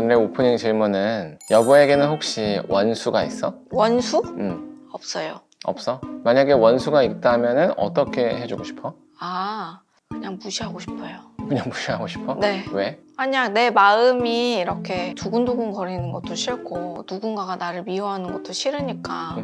오늘의 오프닝 질문은 여보에게는 혹시 원수가 있어? 원수? 없어요. 없어요. 만약에 원수가 있다면 어떻게 해주고 싶어? 그냥 무시하고 싶어요. 그냥 무시하고 싶어? 네. 왜? 아니야, 내 마음이 이렇게 두근두근 거리는 것도 싫고 누군가가 나를 미워하는 것도 싫으니까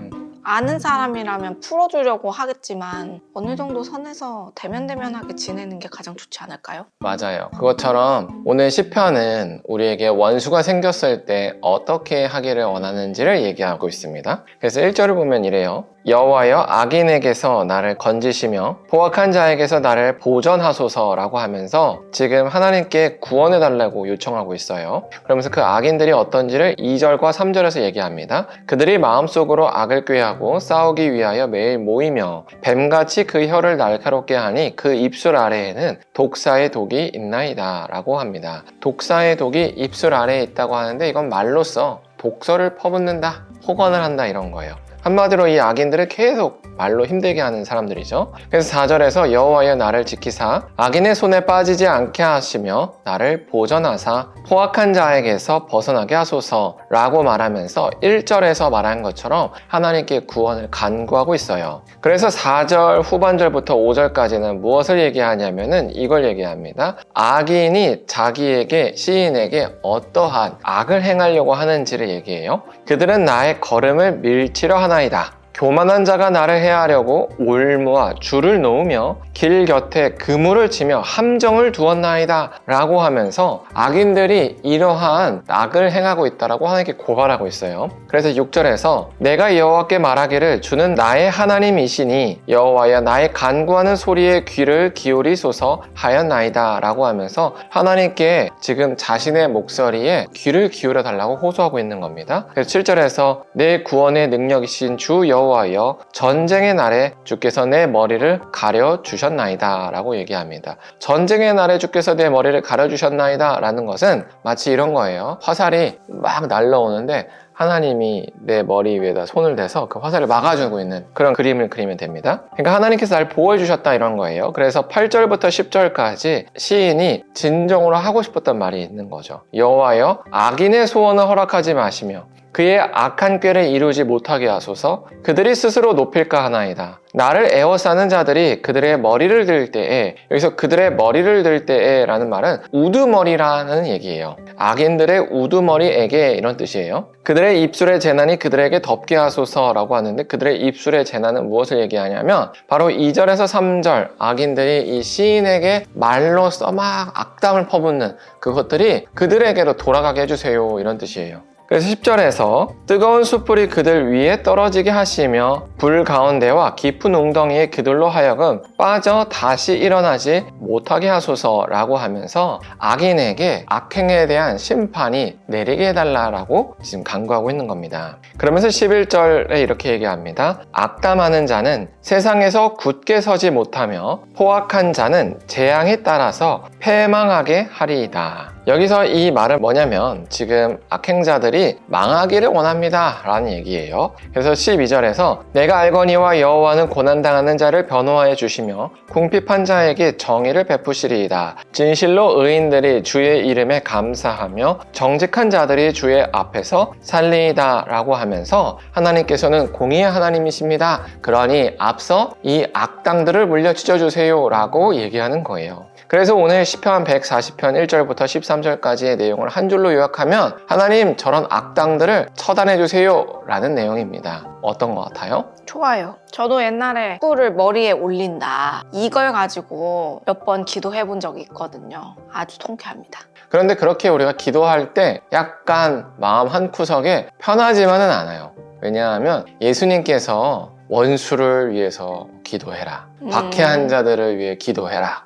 아는 사람이라면 풀어주려고 하겠지만 어느 정도 선에서 대면대면하게 지내는 게 가장 좋지 않을까요? 맞아요. 그것처럼 오늘 시편은 우리에게 원수가 생겼을 때 어떻게 하기를 원하는지를 얘기하고 있습니다. 그래서 1절을 보면 이래요. 여호와여 악인에게서 나를 건지시며 포악한 자에게서 나를 보전하소서라고 하면서 지금 하나님께 구원해달라고 요청하고 있어요. 그러면서 그 악인들이 어떤지를 2절과 3절에서 얘기합니다. 그들이 마음속으로 악을 꾀하고 싸우기 위하여 매일 모이며 뱀같이 그 혀를 날카롭게 하니 그 입술 아래에는 독사의 독이 있나이다 라고 합니다. 독사의 독이 입술 아래에 있다고 하는데 이건 말로써 독서를 퍼붓는다, 폭언을 한다 이런 거예요. 한마디로 이 악인들을 계속 말로 힘들게 하는 사람들이죠. 그래서 4절에서 여호와여 나를 지키사 악인의 손에 빠지지 않게 하시며 나를 보전하사 포악한 자에게서 벗어나게 하소서 라고 말하면서 1절에서 말한 것처럼 하나님께 구원을 간구하고 있어요. 그래서 4절 후반절부터 5절까지는 무엇을 얘기하냐면은 이걸 얘기합니다. 악인이 자기에게 시인에게 어떠한 악을 행하려고 하는지를 얘기해요. 그들은 나의 걸음을 밀치려 하나이다. 교만한 자가 나를 해하려고 올무와 줄을 놓으며 길 곁에 그물을 치며 함정을 두었나이다 라고 하면서 악인들이 이러한 악을 행하고 있다라고 하나님께 고발하고 있어요. 그래서 6절에서 내가 여호와께 말하기를 주는 나의 하나님이시니 여호와여 나의 간구하는 소리에 귀를 기울이소서 하였나이다 라고 하면서 하나님께 지금 자신의 목소리에 귀를 기울여 달라고 호소하고 있는 겁니다. 그래서 7절에서 내 구원의 능력이신 주 여호와여 전쟁의 날에 주께서 내 머리를 가려 주셨나이다 라고 얘기합니다. 전쟁의 날에 주께서 내 머리를 가려 주셨나이다 라는 것은 마치 이런 거예요. 화살이 막 날라오는데 하나님이 내 머리 위에다 손을 대서 그 화살을 막아주고 있는 그런 그림을 그리면 됩니다. 그러니까 하나님께서 날 보호해 주셨다 이런 거예요. 그래서 8절부터 10절까지 시인이 진정으로 하고 싶었던 말이 있는 거죠. 여호와여 악인의 소원을 허락하지 마시며 그의 악한 꾀를 이루지 못하게 하소서. 그들이 스스로 높일까 하나이다. 나를 에워싸는 자들이 그들의 머리를 들 때에, 여기서 그들의 머리를 들 때에 라는 말은 우두머리라는 얘기예요. 악인들의 우두머리에게 이런 뜻이에요. 그들의 입술의 재난이 그들에게 덮게 하소서라고 하는데 그들의 입술의 재난은 무엇을 얘기하냐면 바로 2절에서 3절 악인들이 이 시인에게 말로써 막 악담을 퍼붓는 그것들이 그들에게로 돌아가게 해주세요 이런 뜻이에요. 그래서 10절에서 뜨거운 숯불이 그들 위에 떨어지게 하시며 불 가운데와 깊은 웅덩이에 그들로 하여금 빠져 다시 일어나지 못하게 하소서라고 하면서 악인에게 악행에 대한 심판이 내리게 해달라고 지금 간구하고 있는 겁니다. 그러면서 11절에 이렇게 얘기합니다. 악담하는 자는 세상에서 굳게 서지 못하며 포악한 자는 재앙에 따라서 패망하게 하리이다. 여기서 이 말은 뭐냐면 지금 악행자들이 망하기를 원합니다 라는 얘기예요. 그래서 12절에서 내가 알거니와 여호와는 고난당하는 자를 변호하여 주시며 궁핍한 자에게 정의를 베푸시리이다. 진실로 의인들이 주의 이름에 감사하며 정직한 자들이 주의 앞에서 살리이다 라고 하면서 하나님께서는 공의의 하나님이십니다. 그러니 앞서 이 악당들을 물려치져 주세요 라고 얘기하는 거예요. 그래서 오늘 시편 140편 1절부터 13절까지의 내용을 한 줄로 요약하면 하나님 저런 악당들을 처단해 주세요 라는 내용입니다. 어떤 것 같아요? 좋아요. 저도 옛날에 뿔을 머리에 올린다 이걸 가지고 몇 번 기도해 본 적이 있거든요. 아주 통쾌합니다. 그런데 그렇게 우리가 기도할 때 약간 마음 한구석에 편하지만은 않아요. 왜냐하면 예수님께서 원수를 위해서 기도해라, 박해한 자들을 위해 기도해라,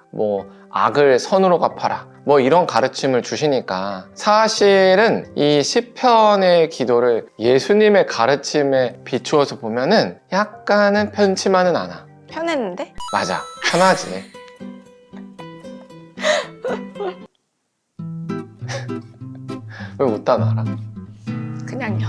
악을 선으로 갚아라, 이런 가르침을 주시니까 사실은 이 시편의 기도를 예수님의 가르침에 비추어서 보면은 약간은 편치만은 않아. 편했는데? 맞아, 편하지. 왜 웃다 말아? 그냥요.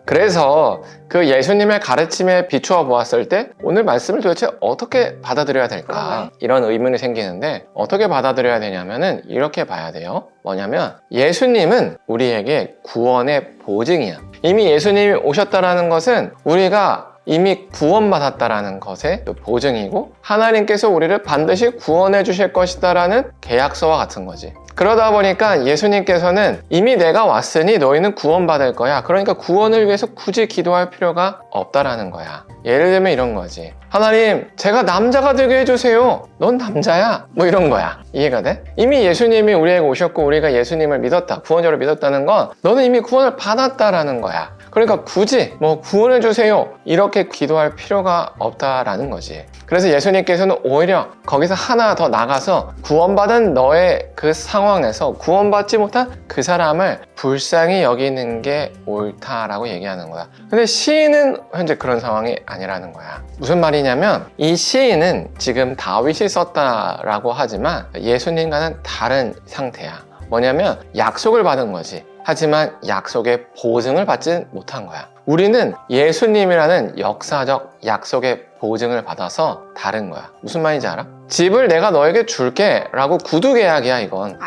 그래서 그 예수님의 가르침에 비추어 보았을 때 오늘 말씀을 도대체 어떻게 받아들여야 될까? 그러네. 이런 의문이 생기는데 어떻게 받아들여야 되냐면은 이렇게 봐야 돼요. 뭐냐면 예수님은 우리에게 구원의 보증이야. 이미 예수님이 오셨다라는 것은 우리가 이미 구원받았다라는 것의 보증이고 하나님께서 우리를 반드시 구원해 주실 것이다라는 계약서와 같은 거지. 그러다 보니까 예수님께서는 이미 내가 왔으니 너희는 구원받을 거야. 그러니까 구원을 위해서 굳이 기도할 필요가 없다라는 거야. 예를 들면 이런 거지. 하나님, 제가 남자가 되게 해주세요. 넌 남자야. 뭐 이런 거야. 이해가 돼? 이미 예수님이 우리에게 오셨고 우리가 예수님을 믿었다. 구원자로 믿었다는 건 너는 이미 구원을 받았다라는 거야. 그러니까 굳이 뭐 구원해 주세요 이렇게 기도할 필요가 없다라는 거지. 그래서 예수님께서는 오히려 거기서 하나 더 나가서 구원받은 너의 그 상황에서 구원받지 못한 그 사람을 불쌍히 여기는 게 옳다라고 얘기하는 거야. 근데 시인은 현재 그런 상황이 아니라는 거야. 무슨 말이냐면 이 시인은 지금 다윗이 썼다라고 하지만 예수님과는 다른 상태야. 뭐냐면 약속을 받은 거지. 하지만 약속의 보증을 받지 못한 거야. 우리는 예수님이라는 역사적 약속의 보증을 받아서 다른 거야. 무슨 말인지 알아? 집을 내가 너에게 줄게 라고 구두 계약이야 이건.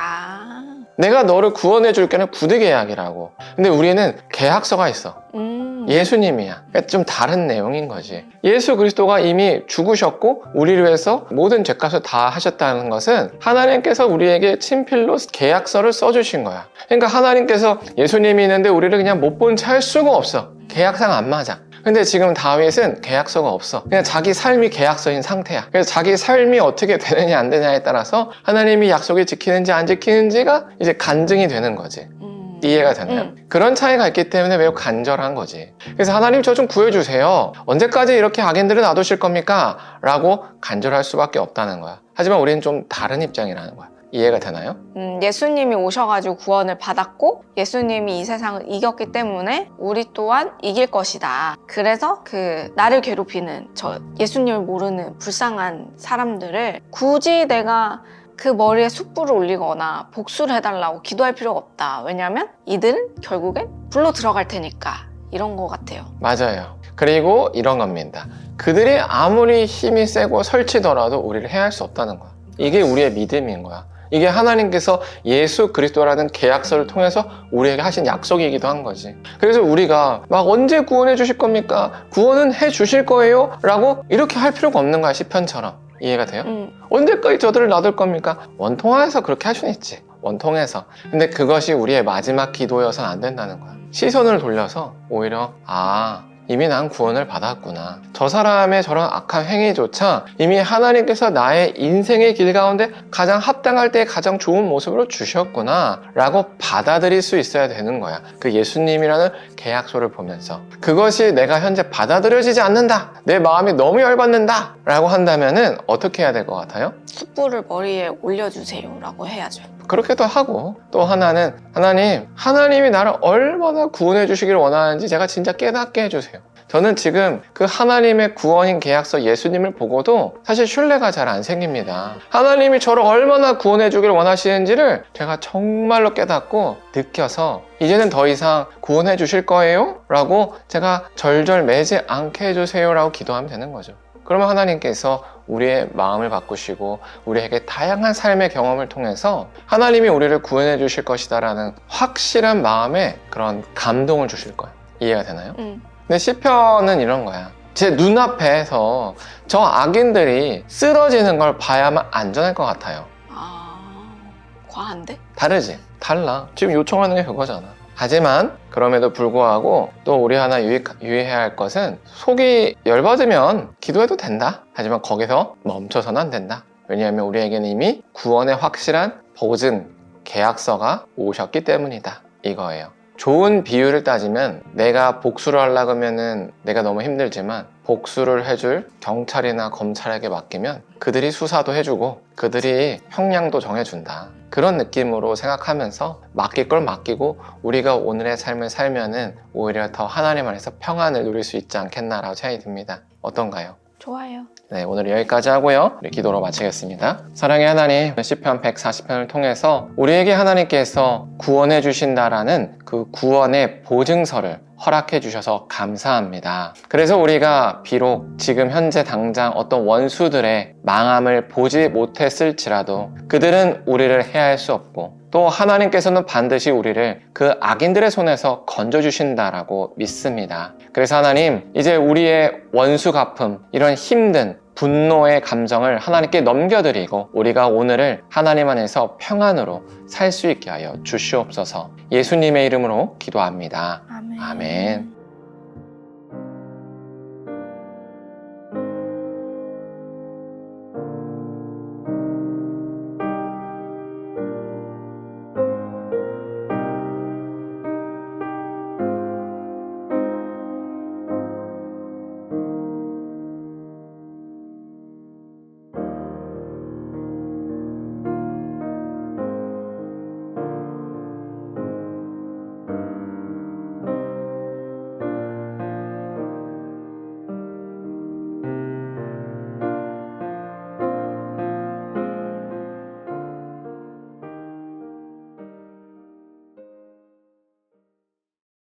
내가 너를 구원해 줄게는 구두 계약이라고. 근데 우리는 계약서가 있어. 예수님이야. 그러니까 좀 다른 내용인 거지. 예수 그리스도가 이미 죽으셨고 우리를 위해서 모든 죄값을 다 하셨다는 것은 하나님께서 우리에게 친필로 계약서를 써주신 거야. 그러니까 하나님께서 예수님이 있는데 우리를 그냥 못 본 채 할 수가 없어. 계약상 안 맞아. 근데 지금 다윗은 계약서가 없어. 그냥 자기 삶이 계약서인 상태야. 그래서 자기 삶이 어떻게 되느냐 안 되냐에 따라서 하나님이 약속을 지키는지 안 지키는지가 이제 간증이 되는 거지. 이해가 되나요? 그런 차이가 있기 때문에 매우 간절한 거지. 그래서 하나님 저 좀 구해주세요. 언제까지 이렇게 악인들을 놔두실 겁니까? 라고 간절할 수밖에 없다는 거야. 하지만 우리는 좀 다른 입장이라는 거야. 이해가 되나요? 예수님이 오셔가지고 구원을 받았고 예수님이 이 세상을 이겼기 때문에 우리 또한 이길 것이다. 그래서 나를 괴롭히는 저 예수님을 모르는 불쌍한 사람들을 굳이 내가 그 머리에 숯불을 올리거나 복수를 해달라고 기도할 필요가 없다. 왜냐면 이들은 결국엔 불로 들어갈 테니까. 이런 거 같아요. 맞아요. 그리고 이런 겁니다. 그들이 아무리 힘이 세고 설치더라도 우리를 해할 수 없다는 거야. 이게 우리의 믿음인 거야. 이게 하나님께서 예수 그리스도라는 계약서를 통해서 우리에게 하신 약속이기도 한 거지. 그래서 우리가 막 언제 구원해 주실 겁니까? 구원은 해 주실 거예요? 라고 이렇게 할 필요가 없는 거야. 시편처럼. 이해가 돼요? 언제까지 저들을 놔둘 겁니까? 원통해서 그렇게 할 수는 있지. 원통해서. 근데 그것이 우리의 마지막 기도여서는 안 된다는 거야. 시선을 돌려서 오히려 이미 난 구원을 받았구나. 저 사람의 저런 악한 행위조차 이미 하나님께서 나의 인생의 길 가운데 가장 합당할 때 가장 좋은 모습으로 주셨구나 라고 받아들일 수 있어야 되는 거야. 그 예수님이라는 계약서를 보면서 그것이 내가 현재 받아들여지지 않는다, 내 마음이 너무 열받는다 라고 한다면은 어떻게 해야 될 것 같아요? 숯불을 머리에 올려주세요 라고 해야죠. 그렇게도 하고, 또 하나는 하나님이 나를 얼마나 구원해 주시기를 원하는지 제가 진짜 깨닫게 해주세요. 저는 지금 그 하나님의 구원인 계약서 예수님을 보고도 사실 신뢰가 잘 안 생깁니다. 하나님이 저를 얼마나 구원해 주기를 원하시는지를 제가 정말로 깨닫고 느껴서 이제는 더 이상 구원해 주실 거예요? 라고 제가 절절 매지 않게 해주세요 라고 기도하면 되는 거죠. 그러면 하나님께서 우리의 마음을 바꾸시고 우리에게 다양한 삶의 경험을 통해서 하나님이 우리를 구원해 주실 것이다 라는 확실한 마음에 그런 감동을 주실 거예요. 이해가 되나요? 근데 시편은 이런 거야. 제 눈앞에서 저 악인들이 쓰러지는 걸 봐야만 안전할 것 같아요. 과한데? 다르지? 달라. 지금 요청하는 게 그거잖아. 하지만 그럼에도 불구하고 또 우리 하나 유의해야 할 것은 속이 열받으면 기도해도 된다. 하지만 거기서 멈춰서는 안 된다. 왜냐하면 우리에게는 이미 구원의 확실한 보증, 계약서가 오셨기 때문이다. 이거예요. 좋은 비유를 따지면 내가 복수를 하려고 하면은 내가 너무 힘들지만 복수를 해줄 경찰이나 검찰에게 맡기면 그들이 수사도 해주고 그들이 형량도 정해준다. 그런 느낌으로 생각하면서 맡길 걸 맡기고 우리가 오늘의 삶을 살면은 오히려 더 하나님 안에서 평안을 누릴 수 있지 않겠나라고 생각이 듭니다. 어떤가요? 좋아요. 네, 오늘 여기까지 하고요. 우리 기도로 마치겠습니다. 사랑의 하나님, 시편 140편을 통해서 우리에게 하나님께서 구원해 주신다라는 그 구원의 보증서를 허락해 주셔서 감사합니다. 그래서 우리가 비록 지금 현재 당장 어떤 원수들의 망함을 보지 못했을지라도 그들은 우리를 해할 수 없고 또 하나님께서는 반드시 우리를 그 악인들의 손에서 건져주신다라고 믿습니다. 그래서 하나님, 이제 우리의 원수 갚음, 이런 힘든 분노의 감정을 하나님께 넘겨드리고 우리가 오늘을 하나님 안에서 평안으로 살 수 있게 하여 주시옵소서. 예수님의 이름으로 기도합니다. 아멘. 아멘.